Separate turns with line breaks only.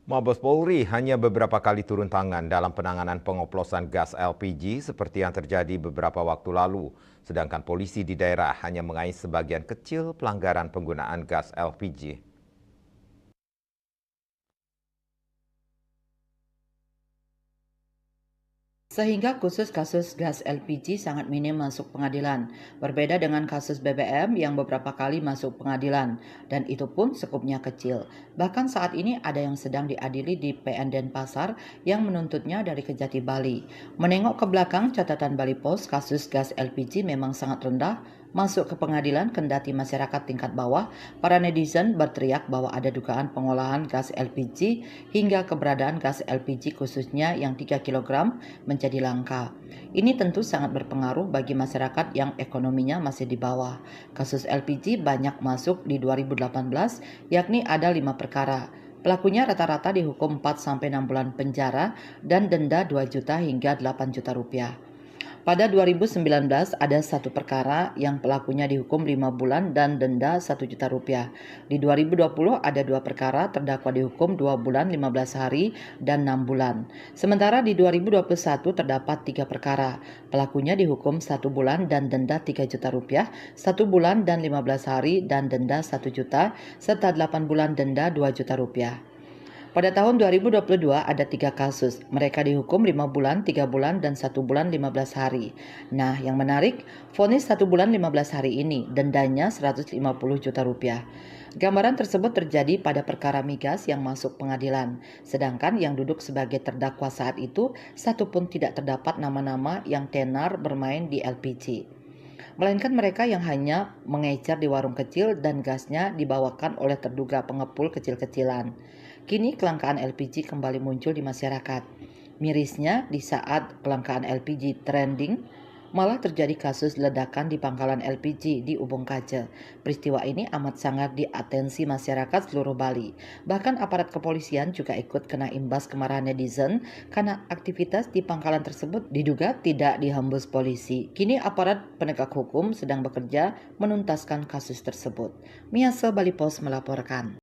Mabes Polri hanya beberapa kali turun tangan dalam penanganan pengoplosan gas LPG seperti yang terjadi beberapa waktu lalu. Sedangkan polisi di daerah hanya mengais sebagian kecil pelanggaran penggunaan gas LPG.
Sehingga khusus kasus gas LPG sangat minim masuk pengadilan. Berbeda dengan kasus BBM yang beberapa kali masuk pengadilan, dan itu pun skupnya kecil. Bahkan saat ini ada yang sedang diadili di PN Denpasar yang menuntutnya dari Kejati Bali. Menengok ke belakang catatan Bali Pos, kasus gas LPG memang sangat rendah masuk ke pengadilan, kendati masyarakat tingkat bawah, para netizen berteriak bahwa ada dugaan pengolahan gas LPG hingga keberadaan gas LPG khususnya yang 3 kg menjadi langka. Ini tentu sangat berpengaruh bagi masyarakat yang ekonominya masih di bawah. Kasus LPG banyak masuk di 2018, yakni ada 5 perkara. Pelakunya rata-rata dihukum 4-6 bulan penjara dan denda 2 juta hingga 8 juta rupiah. Pada 2019 ada satu perkara yang pelakunya dihukum 5 bulan dan denda 1 juta rupiah. Di 2020 ada 2 perkara terdakwa dihukum 2 bulan 15 hari dan 6 bulan. Sementara di 2021 terdapat 3 perkara. Pelakunya dihukum 1 bulan dan denda 3 juta rupiah, 1 bulan dan 15 hari dan denda 1 juta, serta 8 bulan denda 2 juta rupiah. Pada tahun 2022 ada 3 kasus. Mereka dihukum 5 bulan, 3 bulan, dan 1 bulan 15 hari. Nah, yang menarik, vonis 1 bulan 15 hari ini, dendanya 150 juta rupiah. Gambaran tersebut terjadi pada perkara migas yang masuk pengadilan. Sedangkan yang duduk sebagai terdakwa saat itu, satu pun tidak terdapat nama-nama yang tenar bermain di LPG. Melainkan mereka yang hanya mengecer di warung kecil dan gasnya dibawakan oleh terduga pengepul kecil-kecilan. Kini kelangkaan LPG kembali muncul di masyarakat. Mirisnya, di saat kelangkaan LPG trending, malah terjadi kasus ledakan di pangkalan LPG di Ubung Kace. Peristiwa ini amat sangat diatensi masyarakat seluruh Bali. Bahkan aparat kepolisian juga ikut kena imbas kemarahan netizen karena aktivitas di pangkalan tersebut diduga tidak dihembus polisi. Kini aparat penegak hukum sedang bekerja menuntaskan kasus tersebut. Miasa Bali Pos melaporkan.